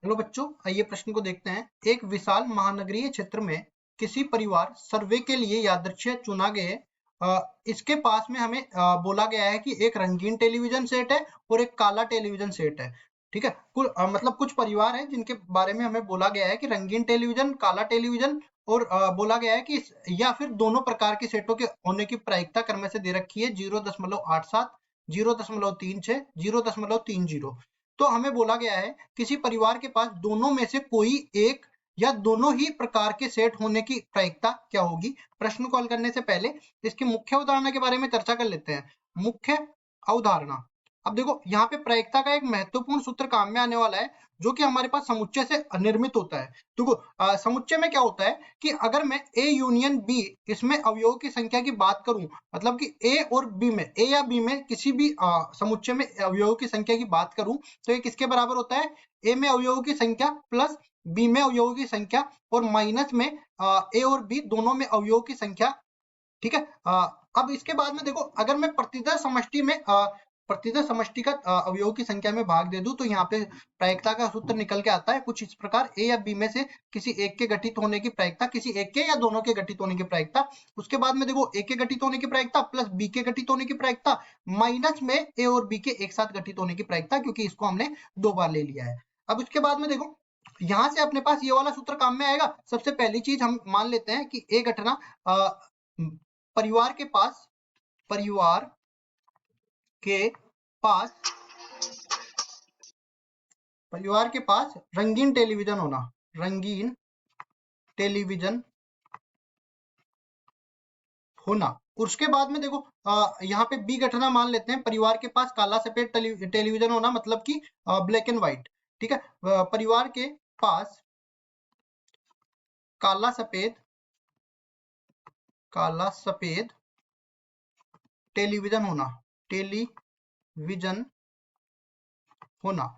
चलो बच्चों, आइए प्रश्न को देखते हैं। एक विशाल महानगरीय क्षेत्र में किसी परिवार सर्वे के लिए यादृच्छिक चुना गए। इसके पास में हमें बोला गया है कि एक रंगीन टेलीविजन सेट है और एक काला टेलीविजन सेट है। ठीक है, मतलब कुछ परिवार है जिनके बारे में हमें बोला गया है कि रंगीन टेलीविजन, काला टेलीविजन, और बोला गया है कि या फिर दोनों प्रकार के सेटों के होने की प्रायिकता क्रम से दे रखी है 0.87, 0.36, 0.30। तो हमें बोला गया है किसी परिवार के पास दोनों में से कोई एक या दोनों ही प्रकार के सेट होने की प्रायिकता क्या होगी। प्रश्न को हल करने से पहले इसकी मुख्य अवधारणा के बारे में चर्चा कर लेते हैं। मुख्य अवधारणा, अब देखो यहाँ पे प्रायिकता का एक महत्वपूर्ण सूत्र काम में आने वाला है जो कि हमारे पास समुच्चय से निर्मित होता है। देखो समुच्चय में क्या होता है कि अगर मैं ए यूनियन बी इसमें अवयवों की संख्या की बात करूं, मतलब कि ए और बी में, ए या बी में किसी भी समुच्चय में अवयवों की संख्या की बात करूं तो ये किसके बराबर होता है? ए में अवयवों की संख्या प्लस बी में अवयवों की संख्या और माइनस में ए और बी दोनों में अवयवों की संख्या। ठीक है, अब इसके बाद में देखो, अगर मैं प्रतिदर समष्टि में प्रतिदर समष्टि का अवयवों की संख्या में भाग दे दूं तो यहाँ पे प्रायिकता का सूत्र निकल के आता है कुछ इस प्रकार। ए या बी में से किसी एक के घटित होने की प्रायिकता, किसी एक के या दोनों के घटित होने की प्रायिकता। उसके बाद में देखो ए के घटित होने की प्रायिकता प्लस बी के घटित होने की प्रायिकता माइनस में ए और बी के एक साथ घटित होने की प्रायिकता, क्योंकि इसको हमने 2 बार ले लिया है। अब उसके बाद में देखो यहाँ से अपने पास ये वाला सूत्र काम में आएगा। सबसे पहली चीज हम मान लेते हैं कि ए घटना परिवार के पास परिवार के पास रंगीन टेलीविजन होना, रंगीन टेलीविजन होना। उसके बाद में देखो यहाँ पे बी घटना मान लेते हैं परिवार के पास काला सफेद टेलीविजन होना, मतलब कि ब्लैक एंड व्हाइट। ठीक है, परिवार के पास काला सफेद टेलीविजन होना।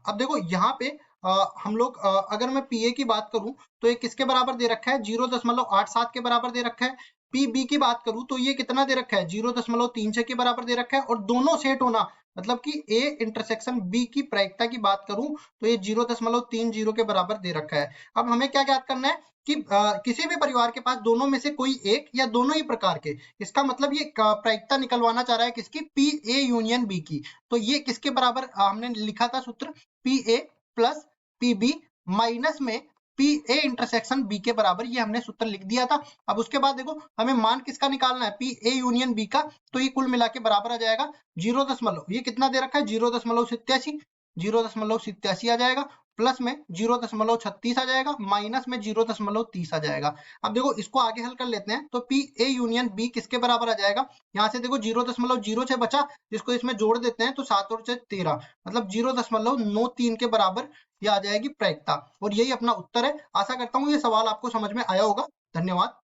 अब देखो यहाँ पे हम लोग अगर मैं पीए की बात करूं तो ये किसके बराबर दे रखा है? 0.87 के बराबर दे रखा है। पीबी की बात करूं तो ये कितना दे रखा है? 0.36 के बराबर दे रखा है। और दोनों सेट होना, मतलब कि ए इंटरसेक्शन बी की प्रायिकता की बात करूं तो ये 0.30 के बराबर दे रखा है। अब हमें क्या ज्ञात करना है कि किसी भी परिवार के पास दोनों में से कोई एक या दोनों ही प्रकार के, इसका मतलब ये प्रायिकता निकलवाना चाह रहा है किसकी? पी ए यूनियन बी की। तो ये किसके बराबर हमने लिखा था सूत्र? P A plus P B minus में पी ए इंटरसेक्शन बी के बराबर, ये हमने सूत्र लिख दिया था। अब उसके बाद देखो हमें मान किसका निकालना है? पी ए यूनियन बी का। तो ये कुल मिला के बराबर आ जाएगा 0. ये कितना दे रखा है? 0.87 आ जाएगा, प्लस में 0.36 आ जाएगा, माइनस में 0.30 आ जाएगा। अब देखो इसको आगे हल कर लेते हैं तो पी ए यूनियन बी किसके बराबर आ जाएगा? यहाँ से देखो 0.06 बचा, जिसको इसमें जोड़ देते हैं तो 7 और 6 13, मतलब 0.93 के बराबर ये आ जाएगी प्रायिकता। और यही अपना उत्तर है। आशा करता हूँ ये सवाल आपको समझ में आया होगा। धन्यवाद।